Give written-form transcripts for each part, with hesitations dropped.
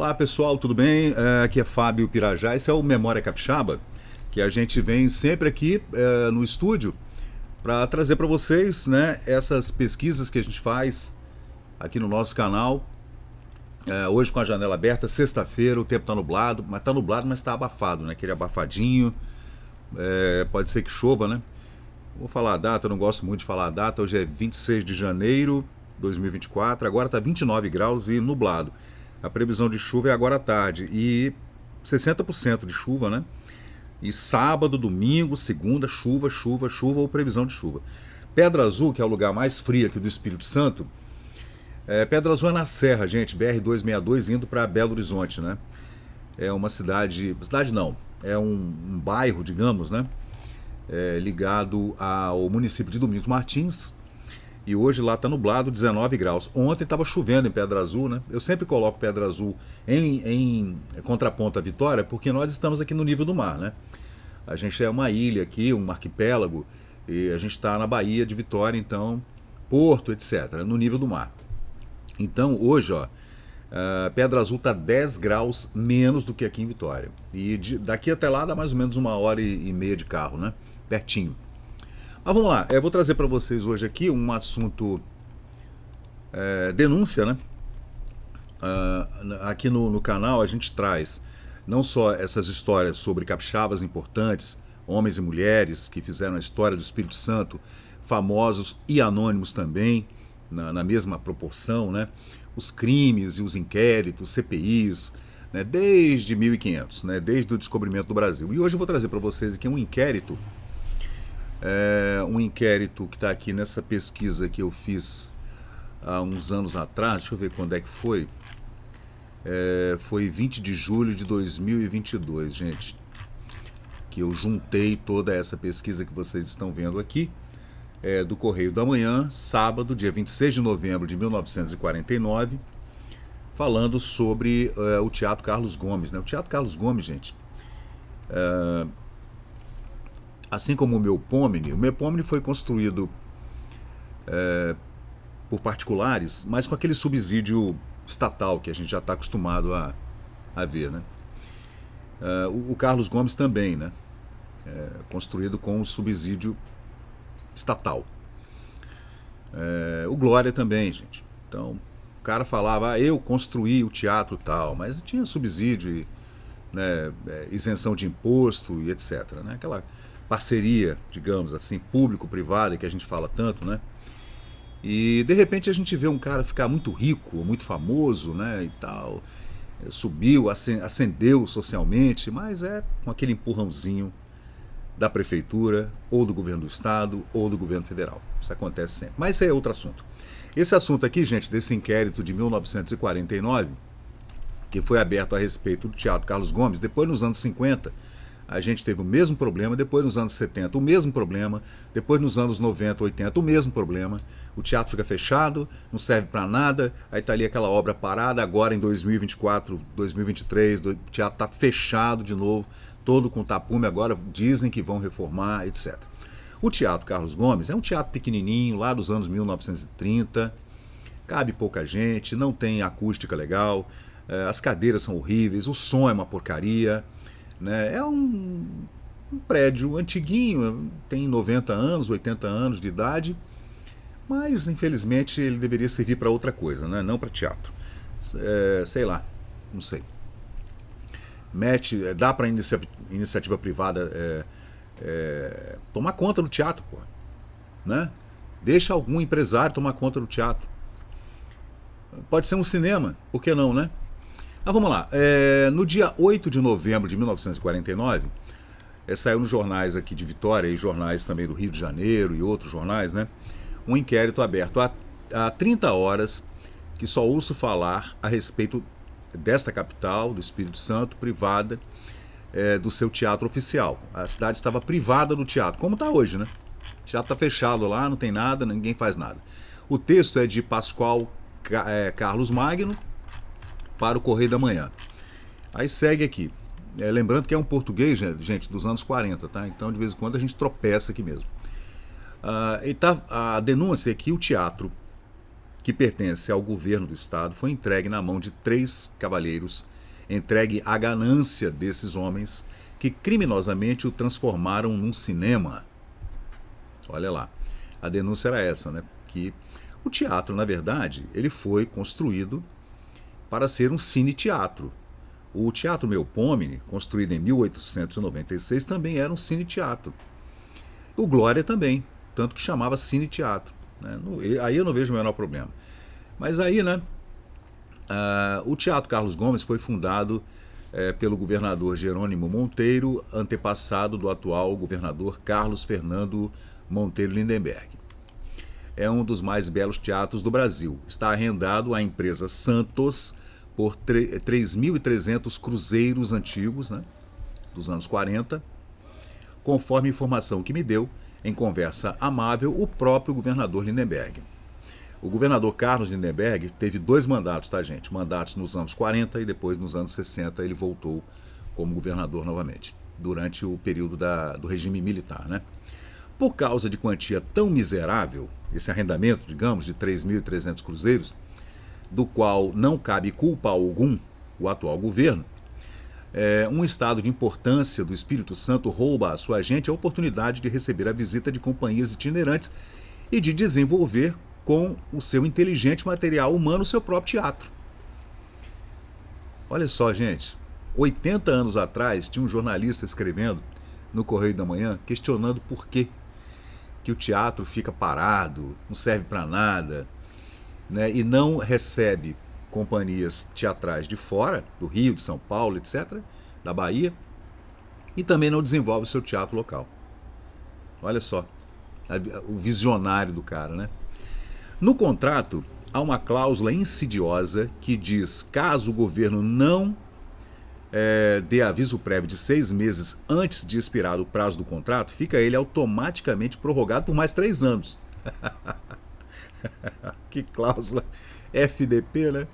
Olá pessoal, tudo bem? Aqui é Fábio Pirajá, esse é o Memória Capixaba, que a gente vem sempre aqui no estúdio para trazer para vocês, né, essas pesquisas que a gente faz aqui no nosso canal. Hoje com a janela aberta, sexta-feira, o tempo está nublado, mas está abafado, né? Aquele abafadinho, pode ser que chova, né? Vou falar a data, eu não gosto muito de falar a data, hoje é 26 de janeiro de 2024, agora está 29 graus e nublado. A previsão de chuva é agora à tarde e 60% de chuva, né? E sábado, domingo, segunda, chuva ou previsão de chuva. Pedra Azul, que é o lugar mais frio aqui do Espírito Santo, Pedra Azul é na Serra, gente, BR-262 indo para Belo Horizonte, né? É uma cidade não, é um bairro, digamos, né? Ligado ao município de Domingos Martins. E hoje lá está nublado, 19 graus. Ontem estava chovendo em Pedra Azul, né? Eu sempre coloco Pedra Azul em contraponto à Vitória, porque nós estamos aqui no nível do mar, né? A gente é uma ilha aqui, um arquipélago, e a gente está na Baía de Vitória, então, Porto, etc., no nível do mar. Então, hoje, ó, Pedra Azul está 10 graus menos do que aqui em Vitória. E daqui até lá dá mais ou menos 1h30 de carro, né? Pertinho. Mas vamos lá, eu vou trazer para vocês hoje aqui um assunto denúncia, né? Aqui no canal a gente traz não só essas histórias sobre capixabas importantes, homens e mulheres que fizeram a história do Espírito Santo, famosos e anônimos também, na mesma proporção, né? Os crimes e os inquéritos, CPIs, né? Desde 1500, né? Desde o descobrimento do Brasil. E hoje eu vou trazer para vocês aqui um inquérito que está aqui nessa pesquisa que eu fiz há uns anos atrás. Deixa eu ver quando é que foi. Foi 20 de julho de 2022, gente, que eu juntei toda essa pesquisa que vocês estão vendo aqui, do Correio da Manhã, sábado, dia 26 de novembro de 1949, falando sobre o Teatro Carlos Gomes, né? O Teatro Carlos Gomes, gente, assim como o Melpomene foi construído por particulares, mas com aquele subsídio estatal que a gente já está acostumado a ver, né? O Carlos Gomes também, né? Construído com o subsídio estatal. O Glória também, gente. Então, o cara falava, eu construí o teatro tal, mas tinha subsídio, né, isenção de imposto e etc, né? Aquela parceria, digamos assim, público-privada, que a gente fala tanto, né? E de repente a gente vê um cara ficar muito rico, muito famoso, né, e tal, subiu, ascendeu socialmente, mas com aquele empurrãozinho da prefeitura, ou do governo do estado, ou do governo federal. Isso acontece sempre. Mas esse é outro assunto. Esse assunto aqui, gente, desse inquérito de 1949, que foi aberto a respeito do Teatro Carlos Gomes, depois nos anos 50, a gente teve o mesmo problema, depois nos anos 70 o mesmo problema, depois nos anos 90, 80 o mesmo problema. O teatro fica fechado, não serve para nada, aí tá ali aquela obra parada, agora em 2024, 2023, o teatro tá fechado de novo, todo com tapume, agora dizem que vão reformar, etc. O Teatro Carlos Gomes é um teatro pequenininho, lá dos anos 1930, cabe pouca gente, não tem acústica legal, as cadeiras são horríveis, o som é uma porcaria, né? É um prédio antiguinho, tem 90 anos, 80 anos de idade, mas infelizmente ele deveria servir para outra coisa, né? Não para teatro. Sei lá, não sei. Dá para iniciativa privada tomar conta do teatro, pô, né? Deixa algum empresário tomar conta do teatro. Pode ser um cinema, por que não, né? Mas vamos lá, no dia 8 de novembro de 1949, saiu nos jornais aqui de Vitória e jornais também do Rio de Janeiro e outros jornais, né? Um inquérito aberto há 30 horas que só ouço falar a respeito desta capital, do Espírito Santo, privada do seu teatro oficial. A cidade estava privada do teatro, como está hoje, né? O teatro está fechado lá, não tem nada, ninguém faz nada. O texto é de Pascoal Carlos Magno, para o Correio da Manhã. Aí segue aqui. Lembrando que é um português, gente, dos anos 40, tá? Então, de vez em quando, a gente tropeça aqui mesmo. E tá a denúncia é que o teatro que pertence ao governo do estado, foi entregue na mão de 3 cavalheiros, entregue à ganância desses homens que criminosamente o transformaram num cinema. Olha lá, a denúncia era essa, né? Que o teatro, na verdade, ele foi construído para ser um cine-teatro. O Teatro Melpomene, construído em 1896, também era um cine-teatro. O Glória também, tanto que chamava cine-teatro. Né? Aí eu não vejo o menor problema. Mas aí, né, o Teatro Carlos Gomes foi fundado pelo governador Jerônimo Monteiro, antepassado do atual governador Carlos Fernando Monteiro Lindenberg. É um dos mais belos teatros do Brasil. Está arrendado à empresa Santos por 3.300 cruzeiros antigos, né, dos anos 40, conforme informação que me deu, em conversa amável, o próprio governador Lindenberg. O governador Carlos Lindenberg teve 2 mandatos, tá, gente? Mandatos nos anos 40 e depois nos anos 60 ele voltou como governador novamente, durante o período do regime militar, né? Por causa de quantia tão miserável, esse arrendamento, digamos, de 3.300 cruzeiros, do qual não cabe culpa algum o atual governo, um estado de importância do Espírito Santo rouba à sua gente a oportunidade de receber a visita de companhias itinerantes e de desenvolver com o seu inteligente material humano o seu próprio teatro. Olha só, gente, 80 anos atrás tinha um jornalista escrevendo no Correio da Manhã questionando por que o teatro fica parado, não serve para nada, né, e não recebe companhias teatrais de fora, do Rio, de São Paulo, etc., da Bahia, e também não desenvolve o seu teatro local. Olha só, o visionário do cara, né? No contrato, há uma cláusula insidiosa que diz, caso o governo não dê aviso prévio de 6 meses antes de expirar o prazo do contrato, fica ele automaticamente prorrogado por mais 3 anos. Que cláusula FDP, né?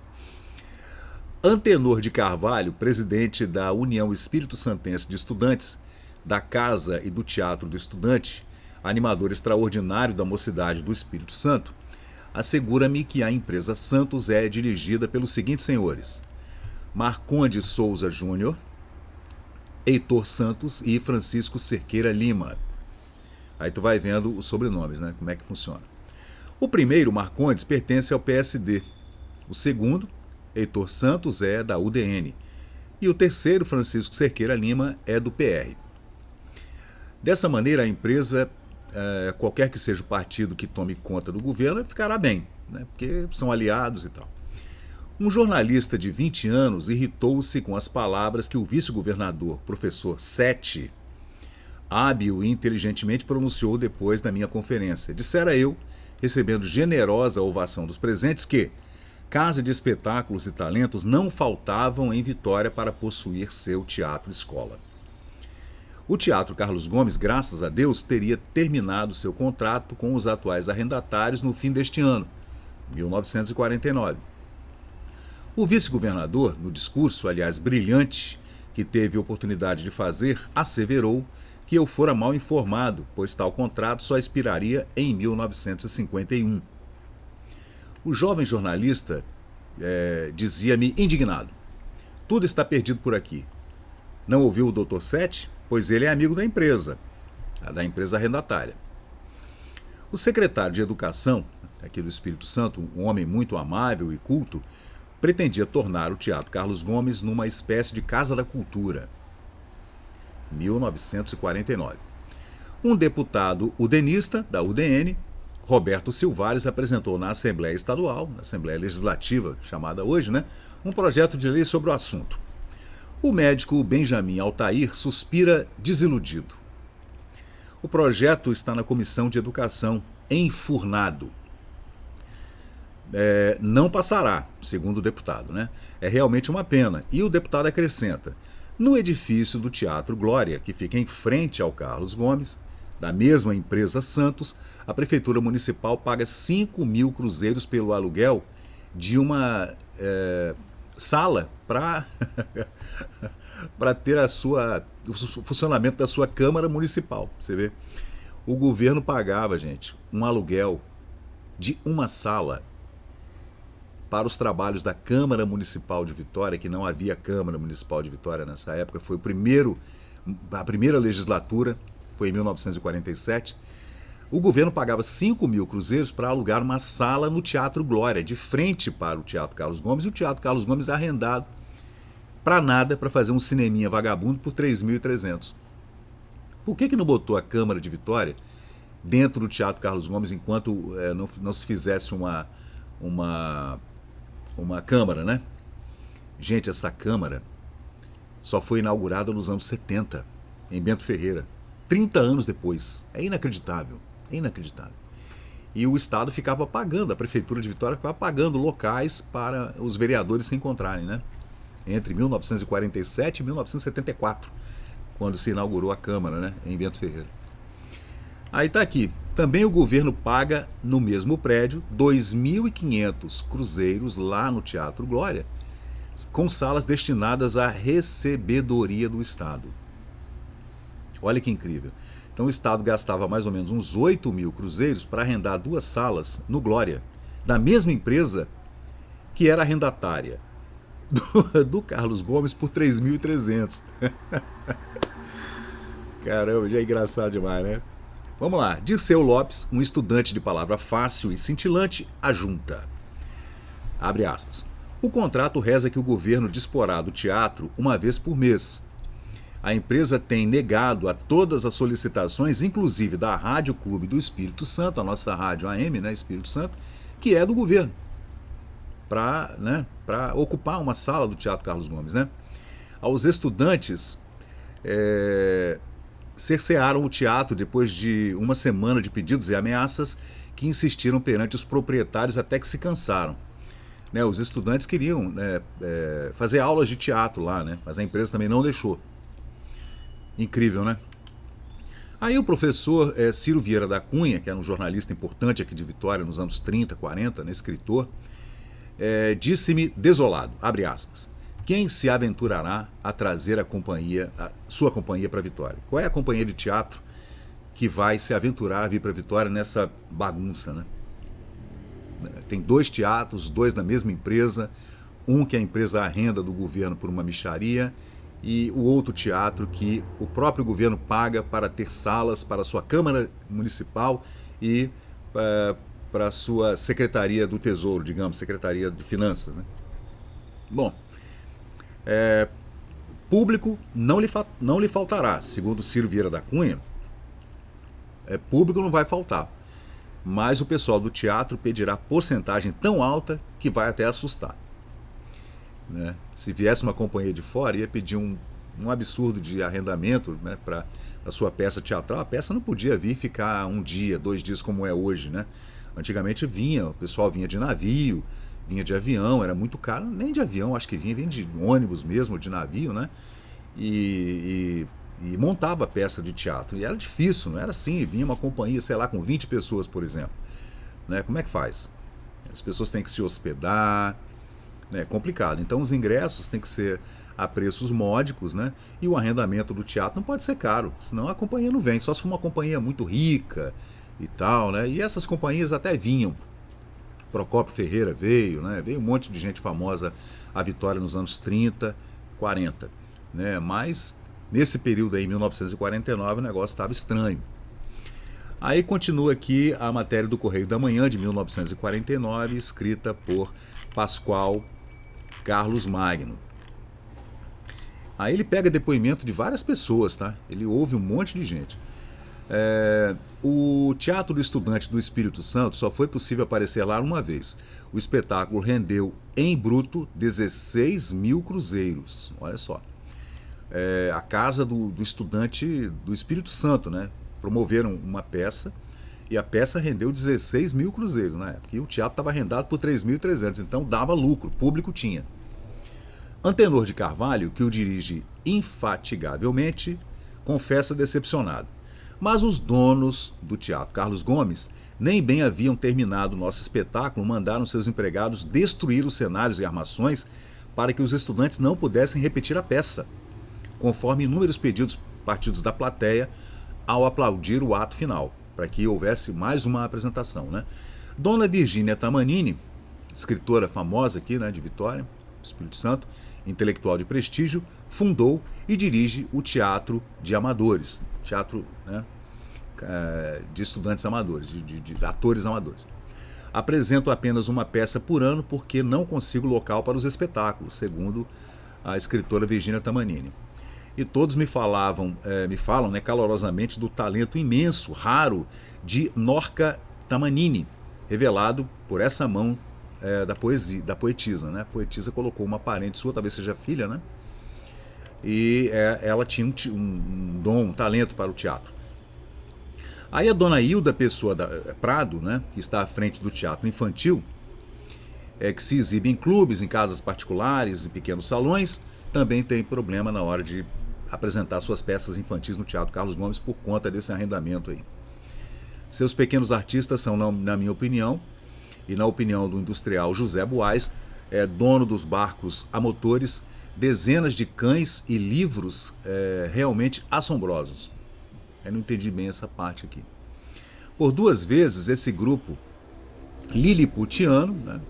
Antenor de Carvalho, presidente da União Espírito Santense de Estudantes, da Casa e do Teatro do Estudante, animador extraordinário da Mocidade do Espírito Santo, assegura-me que a empresa Santos é dirigida pelos seguintes senhores: Marcondes Souza Júnior, Heitor Santos e Francisco Cerqueira Lima. Aí tu vai vendo os sobrenomes, né? Como é que funciona. O primeiro, Marcondes, pertence ao PSD. O segundo, Heitor Santos, é da UDN. E o terceiro, Francisco Cerqueira Lima, é do PR. Dessa maneira, a empresa, qualquer que seja o partido que tome conta do governo, ficará bem, né? Porque são aliados e tal. Um jornalista de 20 anos irritou-se com as palavras que o vice-governador, professor Sete, hábil e inteligentemente pronunciou depois da minha conferência. Dissera eu, recebendo generosa ovação dos presentes, que casa de espetáculos e talentos não faltavam em Vitória para possuir seu teatro-escola. O Teatro Carlos Gomes, graças a Deus, teria terminado seu contrato com os atuais arrendatários no fim deste ano, 1949. O vice-governador, no discurso, aliás, brilhante, que teve oportunidade de fazer, asseverou que eu fora mal informado, pois tal contrato só expiraria em 1951. O jovem jornalista dizia-me indignado: tudo está perdido por aqui. Não ouviu o Dr. Sete? Pois ele é amigo da empresa arrendatária. O secretário de Educação, aqui do Espírito Santo, um homem muito amável e culto, pretendia tornar o Teatro Carlos Gomes numa espécie de Casa da Cultura. 1949. Um deputado udenista, da UDN, Roberto Silvares, apresentou na Assembleia Estadual, na Assembleia Legislativa, chamada hoje, né, um projeto de lei sobre o assunto. O médico Benjamin Altair suspira desiludido. O projeto está na Comissão de Educação, enfurnado. Não passará, segundo o deputado, né? É realmente uma pena. E o deputado acrescenta: no edifício do Teatro Glória, que fica em frente ao Carlos Gomes, da mesma empresa Santos, a Prefeitura Municipal paga 5.000 cruzeiros pelo aluguel de uma sala para ter o funcionamento da sua Câmara Municipal. Você vê? O governo pagava, gente, um aluguel de uma sala para os trabalhos da Câmara Municipal de Vitória, que não havia Câmara Municipal de Vitória nessa época, foi a primeira legislatura, foi em 1947. O governo pagava 5 mil cruzeiros para alugar uma sala no Teatro Glória, de frente para o Teatro Carlos Gomes, e o Teatro Carlos Gomes arrendado para nada, para fazer um cineminha vagabundo por 3.300. Por que não botou a Câmara de Vitória dentro do Teatro Carlos Gomes enquanto não se fizesse uma Câmara, né? Gente, essa Câmara só foi inaugurada nos anos 70, em Bento Ferreira, 30 anos depois. É inacreditável, é inacreditável. E o Estado ficava pagando, a Prefeitura de Vitória ficava pagando locais para os vereadores se encontrarem, né? Entre 1947 e 1974, quando se inaugurou a Câmara, né? Em Bento Ferreira. Aí tá aqui. Também o governo paga no mesmo prédio 2.500 cruzeiros lá no Teatro Glória, com salas destinadas à recebedoria do Estado. Olha que incrível. Então o Estado gastava mais ou menos uns 8 mil cruzeiros para arrendar 2 salas no Glória, da mesma empresa que era arrendatária do Carlos Gomes por 3.300. Caramba, já é engraçado demais, né? Vamos lá. Dirceu Lopes, um estudante de palavra fácil e cintilante, ajunta. Abre aspas. O contrato reza que o governo disporá do teatro uma vez por mês. A empresa tem negado a todas as solicitações, inclusive da Rádio Clube do Espírito Santo, a nossa rádio AM, né, Espírito Santo, que é do governo, para ocupar uma sala do Teatro Carlos Gomes, né? Aos estudantes cercearam o teatro depois de uma semana de pedidos e ameaças que insistiram perante os proprietários até que se cansaram. Né, os estudantes queriam fazer aulas de teatro lá, né, mas a empresa também não deixou. Incrível, né? Aí o professor Ciro Vieira da Cunha, que era um jornalista importante aqui de Vitória nos anos 30, 40, né, escritor, disse-me desolado, abre aspas, quem se aventurará a trazer a sua companhia para Vitória? Qual é a companhia de teatro que vai se aventurar a vir para Vitória nessa bagunça, né? Tem 2 teatros, 2 na mesma empresa, um que a empresa arrenda do governo por uma mixaria e o outro teatro que o próprio governo paga para ter salas para a sua Câmara Municipal e para a sua Secretaria do Tesouro, digamos, Secretaria de Finanças, né? Bom, público não lhe faltará, segundo Ciro Vieira da Cunha, público não vai faltar, mas o pessoal do teatro pedirá porcentagem tão alta que vai até assustar. Né? Se viesse uma companhia de fora, ia pedir um absurdo de arrendamento, né, para a sua peça teatral. A peça não podia vir ficar 1 dia, 2 dias como é hoje, né? Antigamente o pessoal vinha de navio, vinha de avião, era muito caro, nem de avião, acho que vinha de ônibus mesmo, de navio, né? E montava a peça de teatro. E era difícil, não era assim, vinha uma companhia, sei lá, com 20 pessoas, por exemplo. Né? Como é que faz? As pessoas têm que se hospedar, é complicado. Então os ingressos têm que ser a preços módicos, né? E o arrendamento do teatro não pode ser caro, senão a companhia não vem, só se for uma companhia muito rica e tal, né? E essas companhias até vinham. Procópio Ferreira veio, né? Veio um monte de gente famosa a Vitória nos anos 30, 40, né? Mas nesse período aí, em 1949, o negócio estava estranho. Aí continua aqui a matéria do Correio da Manhã, de 1949, escrita por Pascoal Carlos Magno. Aí ele pega depoimento de várias pessoas, tá? Ele ouve um monte de gente. O Teatro do Estudante do Espírito Santo só foi possível aparecer lá uma vez. O espetáculo rendeu, em bruto, 16 mil cruzeiros. Olha só. A Casa do Estudante do Espírito Santo, né? Promoveram uma peça e a peça rendeu 16 mil cruzeiros na época. E o teatro estava arrendado por 3.300, então dava lucro, público tinha. Antenor de Carvalho, que o dirige infatigavelmente, confessa decepcionado. Mas os donos do Teatro Carlos Gomes nem bem haviam terminado o nosso espetáculo, mandaram seus empregados destruir os cenários e armações para que os estudantes não pudessem repetir a peça, conforme inúmeros pedidos partidos da plateia ao aplaudir o ato final, para que houvesse mais uma apresentação, né? Dona Virgínia Tamanini, escritora famosa aqui, né, de Vitória, Espírito Santo, intelectual de prestígio, fundou e dirige o Teatro de Amadores, teatro, né, de estudantes amadores, de atores amadores. Apresento apenas uma peça por ano porque não consigo local para os espetáculos, segundo a escritora Virginia Tamanini. E todos me falam, né, calorosamente do talento imenso, raro, de Norca Tamanini, revelado por essa mão da poetisa. Né? A poetisa colocou uma parente sua, talvez seja filha, né? E ela tinha um dom, um talento para o teatro. Aí a dona Hilda Pessoa Prado, né, que está à frente do teatro infantil, que se exibe em clubes, em casas particulares, em pequenos salões, também tem problema na hora de apresentar suas peças infantis no Teatro Carlos Gomes por conta desse arrendamento aí. Seus pequenos artistas são, na minha opinião, e na opinião do industrial José Buais, dono dos barcos a motores, dezenas de cães e livros realmente assombrosos. Eu não entendi bem essa parte aqui. Por 2 vezes, esse grupo liliputiano, né,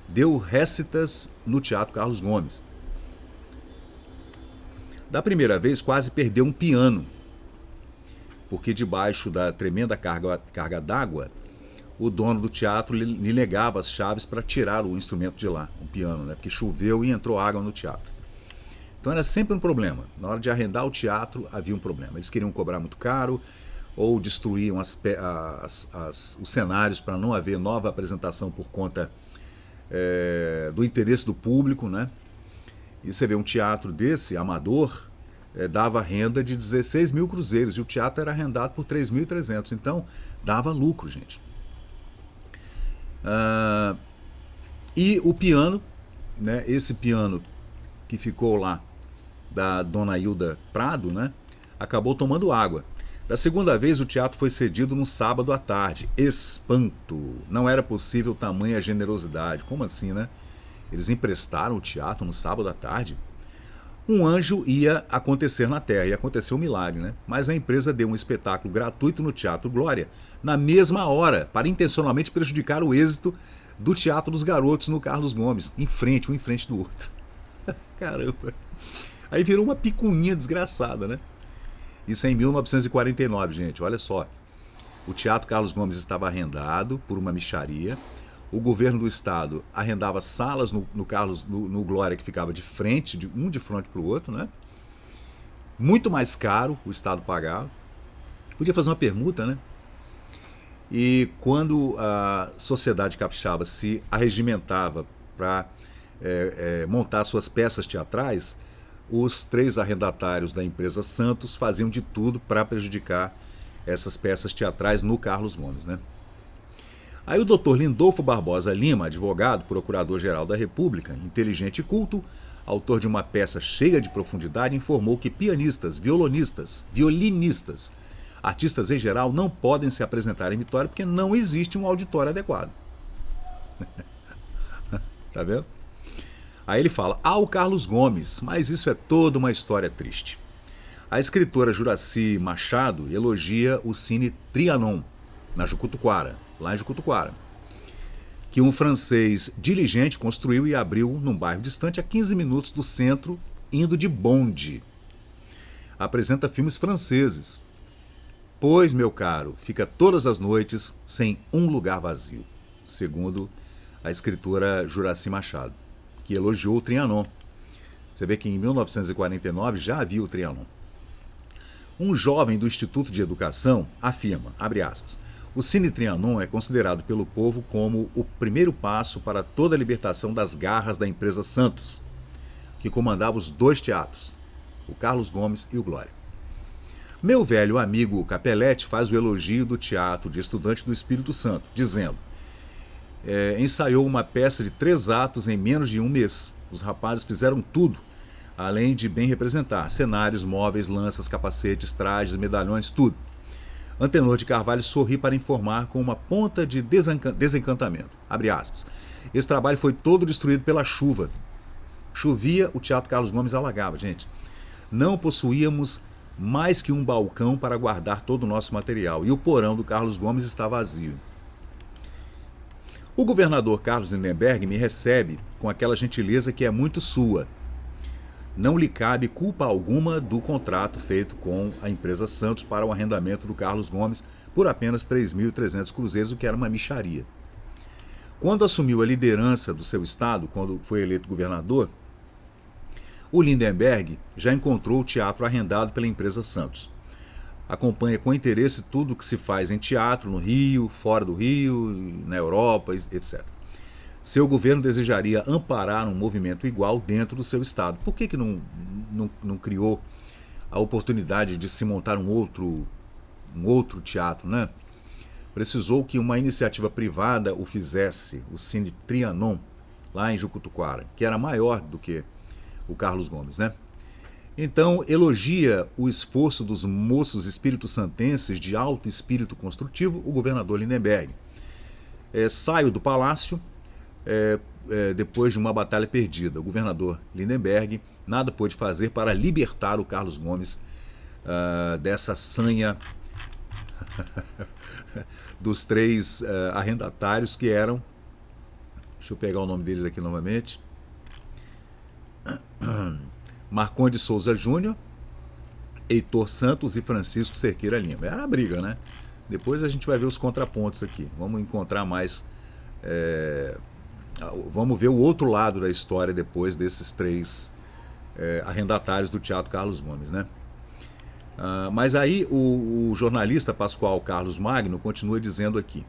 deu récitas no Teatro Carlos Gomes. Da primeira vez, quase perdeu um piano, porque debaixo da tremenda carga d'água, o dono do teatro lhe negava as chaves para tirar o instrumento de lá, o piano, né, porque choveu e entrou água no teatro. Então era sempre um problema. Na hora de arrendar o teatro, havia um problema. Eles queriam cobrar muito caro, ou destruíam os cenários para não haver nova apresentação por conta do interesse do público, né? E você vê um teatro desse, amador, dava renda de 16 mil cruzeiros, e o teatro era arrendado por 3.300, então dava lucro, gente. E o piano, né, esse piano que ficou lá, da dona Hilda Prado, né, acabou tomando água. Da segunda vez, o teatro foi cedido no sábado à tarde. Espanto! Não era possível tamanha generosidade. Como assim, né? Eles emprestaram o teatro no sábado à tarde? Um anjo ia acontecer na Terra, ia acontecer um milagre, né? Mas a empresa deu um espetáculo gratuito no Teatro Glória, na mesma hora, para intencionalmente prejudicar o êxito do Teatro dos Garotos no Carlos Gomes, um em frente do outro. Caramba! Aí virou uma picuinha desgraçada, né? Isso é em 1949, gente, olha só. O Teatro Carlos Gomes estava arrendado por uma mixaria. O governo do estado arrendava salas no Glória, que ficava de frente, de frente para o outro, né? Muito mais caro o estado pagava. Podia fazer uma permuta, né? E quando a sociedade capixaba se arregimentava para montar suas peças teatrais, os 3 arrendatários da empresa Santos faziam de tudo para prejudicar essas peças teatrais no Carlos Gomes, né? Aí o Dr. Lindolfo Barbosa Lima, advogado, procurador-geral da República, inteligente e culto, autor de uma peça cheia de profundidade, informou que pianistas, violinistas, artistas em geral não podem se apresentar em Vitória porque não existe um auditório adequado. Tá vendo? Aí ele fala, o Carlos Gomes, mas isso é toda uma história triste. A escritora Juraci Machado elogia o Cine Trianon, na Jucutuquara, lá em Jucutuquara, que um francês diligente construiu e abriu num bairro distante a 15 minutos do centro, indo de bonde. Apresenta filmes franceses. Pois, meu caro, fica todas as noites sem um lugar vazio, segundo a escritora Juraci Machado, que elogiou o Trianon. Você vê que em 1949 já havia o Trianon. Um jovem do Instituto de Educação afirma, abre aspas, o Cine Trianon é considerado pelo povo como o primeiro passo para toda a libertação das garras da empresa Santos, que comandava os 2 teatros, o Carlos Gomes e o Glória. Meu velho amigo Capelletti faz o elogio do teatro de Estudante do Espírito Santo, dizendo, ensaiou uma peça de 3 atos em menos de um mês. Os rapazes fizeram tudo, além de bem representar, cenários, móveis, lanças, capacetes, trajes, medalhões, tudo. Antenor de Carvalho sorri para informar com uma ponta de desencantamento. Abre aspas. Esse trabalho foi todo destruído pela chuva. Chovia, o Teatro Carlos Gomes alagava, gente. Não possuíamos mais que um balcão para guardar todo o nosso material, e o porão do Carlos Gomes está vazio. O governador Carlos Lindenberg me recebe com aquela gentileza que é muito sua. Não lhe cabe culpa alguma do contrato feito com a empresa Santos para o arrendamento do Carlos Gomes por apenas 3.300 cruzeiros, o que era uma mixaria. Quando assumiu a liderança do seu estado, quando foi eleito governador, o Lindenberg já encontrou o teatro arrendado pela empresa Santos. Acompanha com interesse tudo o que se faz em teatro no Rio, fora do Rio, na Europa, etc. Seu governo desejaria amparar um movimento igual dentro do seu estado. Por que não criou a oportunidade de se montar um outro teatro, né? Precisou que uma iniciativa privada o fizesse, o Cine Trianon, lá em Jucutuquara, que era maior do que o Carlos Gomes, né? Então, elogia o esforço dos moços espírito-santenses de alto espírito construtivo, o governador Lindenberg. Saio do palácio depois de uma batalha perdida. O governador Lindenberg nada pôde fazer para libertar o Carlos Gomes dessa sanha dos 3 arrendatários que eram, deixa eu pegar o nome deles aqui novamente, Marcondes Souza Júnior, Heitor Santos e Francisco Cerqueira Lima. Era a briga, né? Depois a gente vai ver os contrapontos aqui. Vamos encontrar mais... Vamos ver o outro lado da história depois desses 3 arrendatários do Teatro Carlos Gomes, né? Mas aí o jornalista Pascoal Carlos Magno continua dizendo aqui: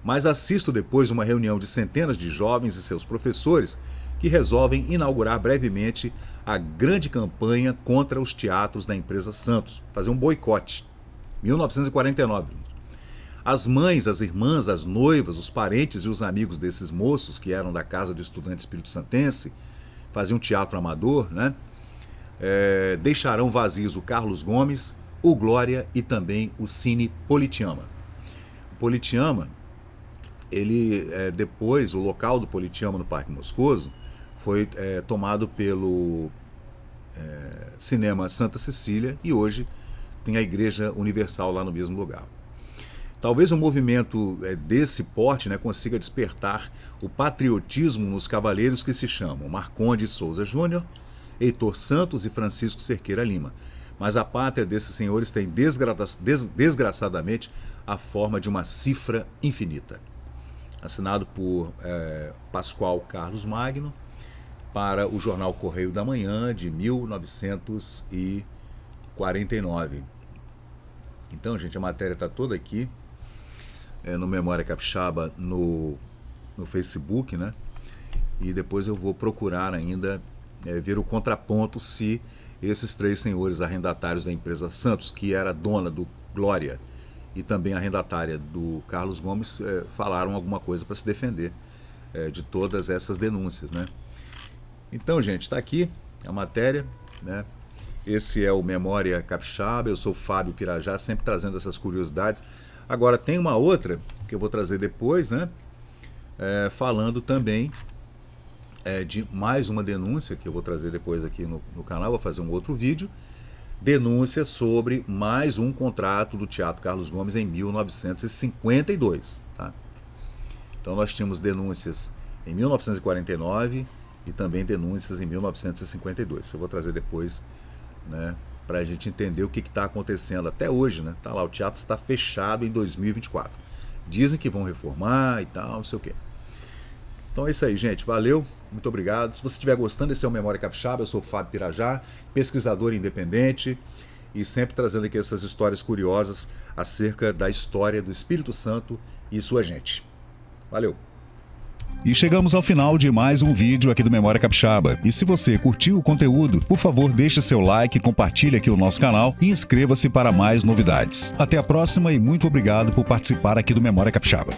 mas assisto depois uma reunião de centenas de jovens e seus professores que resolvem inaugurar brevemente a grande campanha contra os teatros da empresa Santos, fazer um boicote. 1949. As mães, as irmãs, as noivas, os parentes e os amigos desses moços que eram da Casa do Estudante Espírito Santense, faziam teatro amador, né? Deixarão vazios o Carlos Gomes, o Glória e também o Cine Politeama. O Politeama, depois, o local do Politeama no Parque Moscoso foi tomado pelo Cinema Santa Cecília e hoje tem a Igreja Universal lá no mesmo lugar. Talvez um movimento desse porte, né, consiga despertar o patriotismo nos cavaleiros que se chamam Marcondes Souza Júnior, Heitor Santos e Francisco Cerqueira Lima. Mas a pátria desses senhores tem desgraçadamente a forma de uma cifra infinita. Assinado por Pascoal Carlos Magno, para o jornal Correio da Manhã, de 1949. Então, gente, a matéria está toda aqui, no Memória Capixaba, no Facebook, né? E depois eu vou procurar ainda ver o contraponto se esses 3 senhores arrendatários da empresa Santos, que era dona do Glória e também arrendatária do Carlos Gomes, falaram alguma coisa para se defender de todas essas denúncias, né? Então, gente, está aqui a matéria, né? Esse é o Memória Capixaba, eu sou Fábio Pirajá, sempre trazendo essas curiosidades. Agora tem uma outra que eu vou trazer depois, né? Falando também de mais uma denúncia que eu vou trazer depois aqui no canal, vou fazer um outro vídeo. Denúncia sobre mais um contrato do Teatro Carlos Gomes em 1952. Tá? Então nós tínhamos denúncias em 1949 e também denúncias em 1952. Eu vou trazer depois, né, para a gente entender o que está acontecendo até hoje, né? Tá lá, o teatro está fechado em 2024. Dizem que vão reformar e tal, não sei o quê. Então é isso aí, gente. Valeu, muito obrigado. Se você estiver gostando, esse é o Memória Capixaba. Eu sou o Fábio Pirajá, pesquisador independente e sempre trazendo aqui essas histórias curiosas acerca da história do Espírito Santo e sua gente. Valeu! E chegamos ao final de mais um vídeo aqui do Memória Capixaba. E se você curtiu o conteúdo, por favor, deixe seu like, compartilhe aqui o nosso canal e inscreva-se para mais novidades. Até a próxima e muito obrigado por participar aqui do Memória Capixaba.